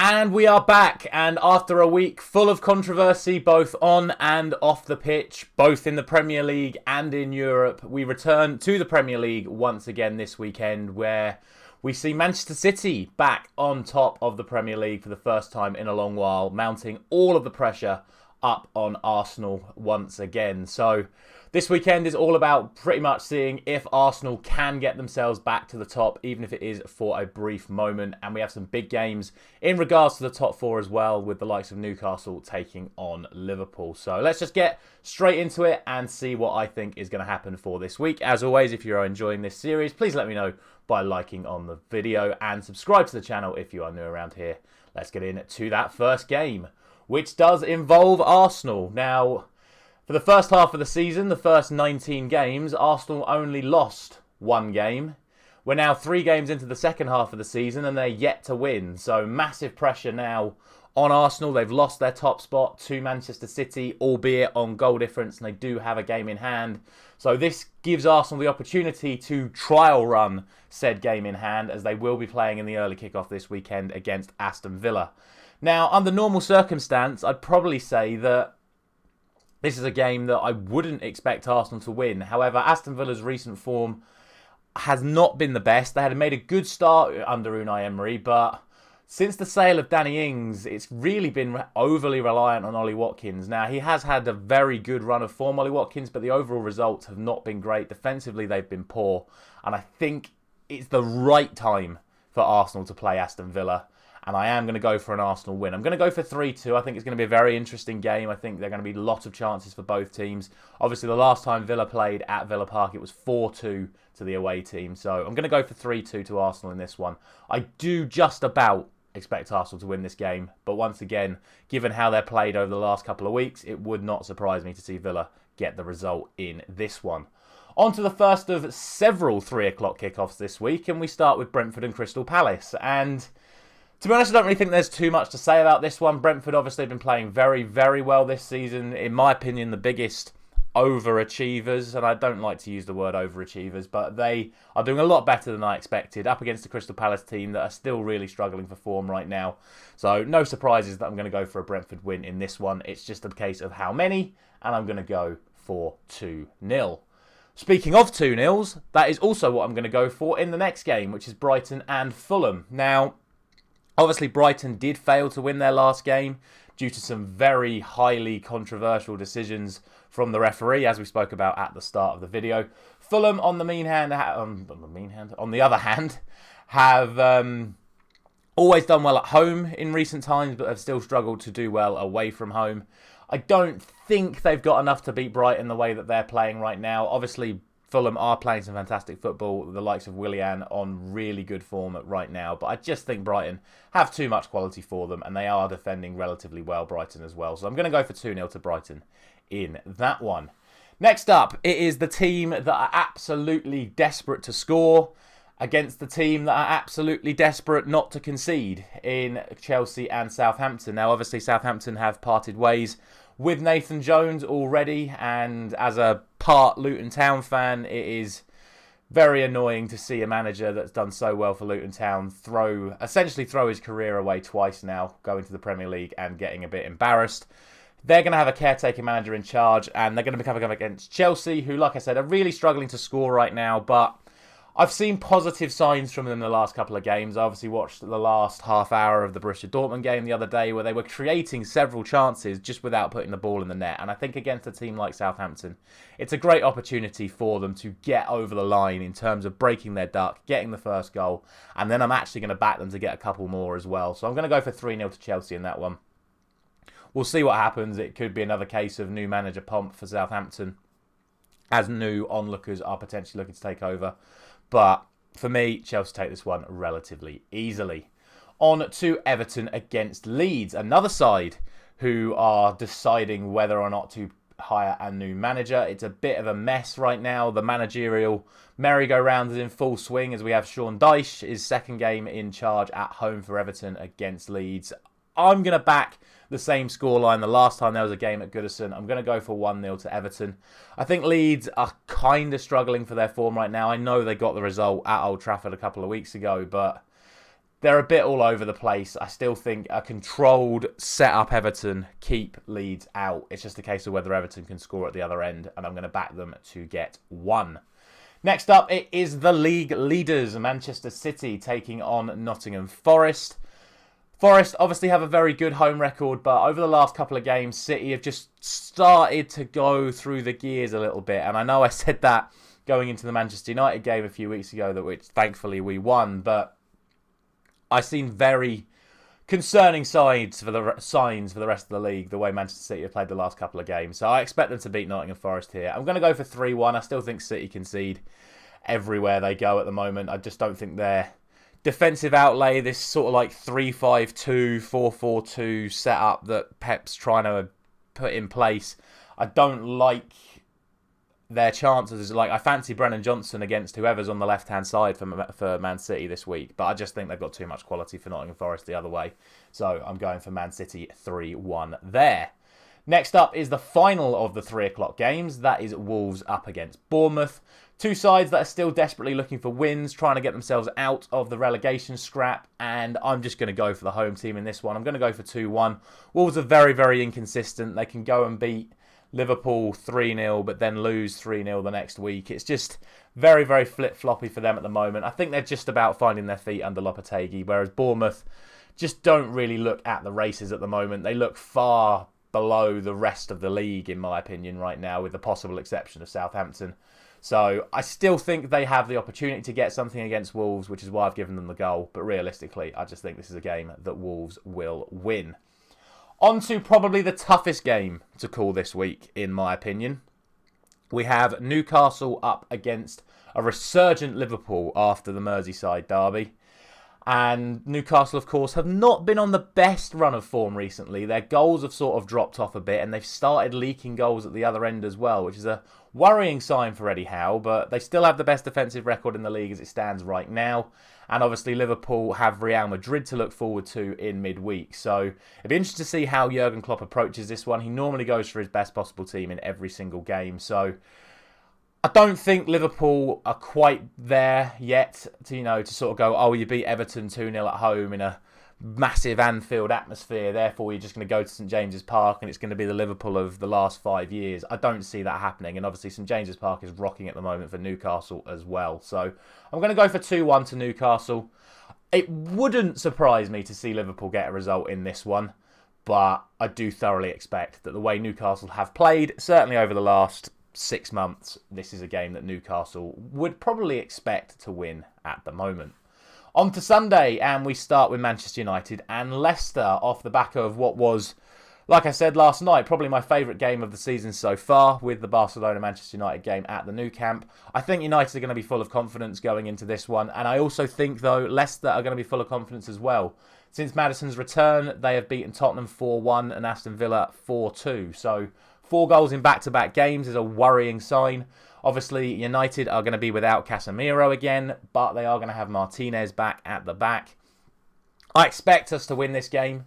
And we are back, and after a week full of controversy, both on and off the pitch, both in the Premier League and in Europe, we return to the Premier League once again this weekend, where we see Manchester City back on top of the Premier League for the first time in a long while, mounting all of the pressure up on Arsenal once again. So this weekend is all about pretty much seeing if Arsenal can get themselves back to the top, even if it is for a brief moment. And we have some big games in regards to the top four as well, with the likes of Newcastle taking on Liverpool. So let's just get straight into it and see what I think is going to happen for this week. As always, if you're enjoying this series, please let me know by liking on the video and subscribe to the channel if you are new around here. Let's get into that first game, which does involve Arsenal. Now, for the first half of the season, the first 19 games, Arsenal only lost one game. We're now 3 games into the second half of the season and they're yet to win. So massive pressure now on Arsenal. They've lost their top spot to Manchester City, albeit on goal difference, and they do have a game in hand. So this gives Arsenal the opportunity to trial run said game in hand, as they will be playing in the early kickoff this weekend against Aston Villa. Now, under normal circumstance, I'd probably say that this is a game that I wouldn't expect Arsenal to win. However, Aston Villa's recent form has not been the best. They had made a good start under Unai Emery, but since the sale of Danny Ings, it's really been overly reliant on Ollie Watkins. Now, he has had a very good run of form, Ollie Watkins, but the overall results have not been great. Defensively, they've been poor. And I think it's the right time for Arsenal to play Aston Villa. And I am going to go for an Arsenal win. I'm going to go for 3-2. I think it's going to be a very interesting game. I think there are going to be lots of chances for both teams. Obviously, the last time Villa played at Villa Park, it was 4-2 to the away team. So I'm going to go for 3-2 to Arsenal in this one. I do just about expect Arsenal to win this game. But once again, given how they're played over the last couple of weeks, it would not surprise me to see Villa get the result in this one. On to the first of several 3 o'clock kickoffs this week. And we start with Brentford and Crystal Palace. And to be honest, I don't really think there's too much to say about this one. Brentford obviously have been playing very, very well this season. In my opinion, the biggest overachievers, and I don't like to use the word overachievers, but they are doing a lot better than I expected up against the Crystal Palace team that are still really struggling for form right now. So no surprises that I'm going to go for a Brentford win in this one. It's just a case of how many, and I'm going to go for 2-0. Speaking of 2-0s, that is also what I'm going to go for in the next game, which is Brighton and Fulham. Now, obviously, Brighton did fail to win their last game due to some very highly controversial decisions from the referee, as we spoke about at the start of the video. Fulham, on the other hand, have always done well at home in recent times, but have still struggled to do well away from home. I don't think they've got enough to beat Brighton the way that they're playing right now. Obviously, Fulham are playing some fantastic football, the likes of Willian on really good form right now. But I just think Brighton have too much quality for them, and they are defending relatively well, Brighton as well. So I'm going to go for 2-0 to Brighton in that one. Next up, it is the team that are absolutely desperate to score against the team that are absolutely desperate not to concede in Chelsea and Southampton. Now, obviously, Southampton have parted ways with Nathan Jones already, and as a part Luton Town fan, it is very annoying to see a manager that's done so well for Luton Town essentially throw his career away twice now, going to the Premier League and getting a bit embarrassed. They're going to have a caretaker manager in charge, and they're going to be coming up against Chelsea, who, like I said, are really struggling to score right now, but I've seen positive signs from them the last couple of games. I obviously watched the last half hour of the Borussia Dortmund game the other day, where they were creating several chances just without putting the ball in the net. And I think against a team like Southampton, it's a great opportunity for them to get over the line in terms of breaking their duck, getting the first goal, and then I'm actually going to back them to get a couple more as well. So I'm going to go for 3-0 to Chelsea in that one. We'll see what happens. It could be another case of new manager pomp for Southampton, as new onlookers are potentially looking to take over. But for me, Chelsea take this one relatively easily. On to Everton against Leeds, another side who are deciding whether or not to hire a new manager. It's a bit of a mess right now. The managerial merry-go-round is in full swing, as we have Sean Dyche, his second game in charge at home for Everton against Leeds. I'm going to back the same scoreline the last time there was a game at Goodison. I'm going to go for 1-0 to Everton. I think Leeds are kind of struggling for their form right now. I know they got the result at Old Trafford a couple of weeks ago, but they're a bit all over the place. I still think a controlled, set-up Everton keep Leeds out. It's just a case of whether Everton can score at the other end, and I'm going to back them to get 1. Next up, it is the league leaders, Manchester City, taking on Nottingham Forest. Forest obviously have a very good home record, but over the last couple of games, City have just started to go through the gears a little bit. And I know I said that going into the Manchester United game a few weeks ago, which thankfully we won, but I've seen very concerning signs for the rest of the league, the way Manchester City have played the last couple of games. So I expect them to beat Nottingham Forest here. I'm going to go for 3-1. I still think City concede everywhere they go at the moment. I just don't think their defensive outlay, this sort of like 3-5-2, 4-4-2 setup that Pep's trying to put in place, I don't like their chances. Like, I fancy Brennan Johnson against whoever's on the left-hand side for Man City this week, but I just think they've got too much quality for Nottingham Forest the other way. So I'm going for Man City 3-1 there. Next up is the final of the 3 o'clock games. That is Wolves up against Bournemouth. Two sides that are still desperately looking for wins, trying to get themselves out of the relegation scrap, and I'm just going to go for the home team in this one. I'm going to go for 2-1. Wolves are very, very inconsistent. They can go and beat Liverpool 3-0, but then lose 3-0 the next week. It's just very, very flip-floppy for them at the moment. I think they're just about finding their feet under Lopetegui, whereas Bournemouth just don't really look at the races at the moment. They look far below the rest of the league, in my opinion, right now, with the possible exception of Southampton. So I still think they have the opportunity to get something against Wolves, which is why I've given them the goal. But realistically, I just think this is a game that Wolves will win. On to probably the toughest game to call this week, in my opinion. We have Newcastle up against a resurgent Liverpool after the Merseyside derby. And Newcastle, of course, have not been on the best run of form recently. Their goals have sort of dropped off a bit, and they've started leaking goals at the other end as well, which is a worrying sign for Eddie Howe, but they still have the best defensive record in the league as it stands right now. And obviously Liverpool have Real Madrid to look forward to in midweek. So it'd be interesting to see how Jurgen Klopp approaches this one. He normally goes for his best possible team in every single game. So I don't think Liverpool are quite there yet to sort of go, oh, you beat Everton 2-0 at home in a massive Anfield atmosphere, therefore you're just going to go to St James's Park and it's going to be the Liverpool of the last 5 years. I don't see that happening, and obviously St James's Park is rocking at the moment for Newcastle as well. So I'm going to go for 2-1 to Newcastle. It wouldn't surprise me to see Liverpool get a result in this one, but I do thoroughly expect that the way Newcastle have played, certainly over the last 6 months, this is a game that Newcastle would probably expect to win at the moment. On to Sunday, and we start with Manchester United and Leicester off the back of what was, like I said last night, probably my favourite game of the season so far, with the Barcelona-Manchester United game at the Nou Camp. I think United are going to be full of confidence going into this one, and I also think, though, Leicester are going to be full of confidence as well. Since Maddison's return, they have beaten Tottenham 4-1 and Aston Villa 4-2. So 4 goals in back-to-back games is a worrying sign. Obviously, United are going to be without Casemiro again, but they are going to have Martinez back at the back. I expect us to win this game.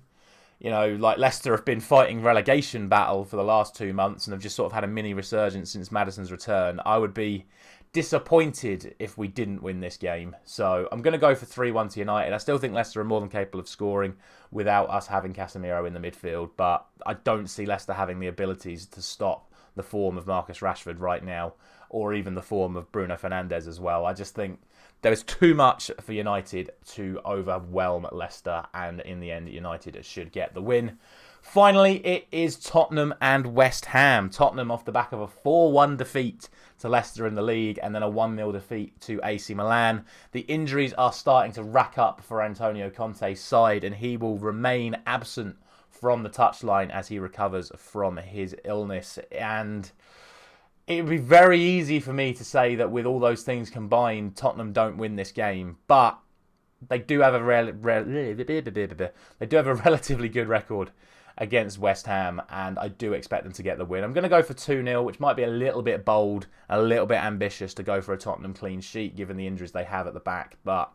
Like Leicester have been fighting relegation battle for the last 2 months and have just sort of had a mini resurgence since Maddison's return. I would be disappointed if we didn't win this game. So I'm going to go for 3-1 to United. I still think Leicester are more than capable of scoring without us having Casemiro in the midfield, but I don't see Leicester having the abilities to stop the form of Marcus Rashford right now, or even the form of Bruno Fernandes as well. I just think there's too much for United to overwhelm Leicester, and in the end, United should get the win. Finally, it is Tottenham and West Ham. Tottenham off the back of a 4-1 defeat to Leicester in the league, and then a 1-0 defeat to AC Milan. The injuries are starting to rack up for Antonio Conte's side, and he will remain absent from the touchline as he recovers from his illness. And it would be very easy for me to say that with all those things combined, Tottenham don't win this game, but they do have a relatively good record against West Ham, and I do expect them to get the win. I'm going to go for 2-0, which might be a little bit bold, a little bit ambitious to go for a Tottenham clean sheet given the injuries they have at the back, but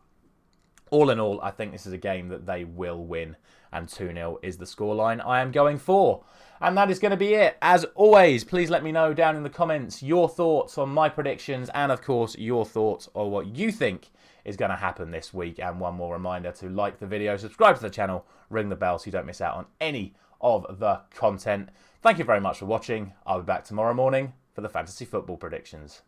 all in all, I think this is a game that they will win, and 2-0 is the scoreline I am going for. And that is going to be it. As always, please let me know down in the comments your thoughts on my predictions, and of course your thoughts on what you think is going to happen this week. And one more reminder to like the video, subscribe to the channel, ring the bell so you don't miss out on any of the content. Thank you very much for watching. I'll be back tomorrow morning for the fantasy football predictions.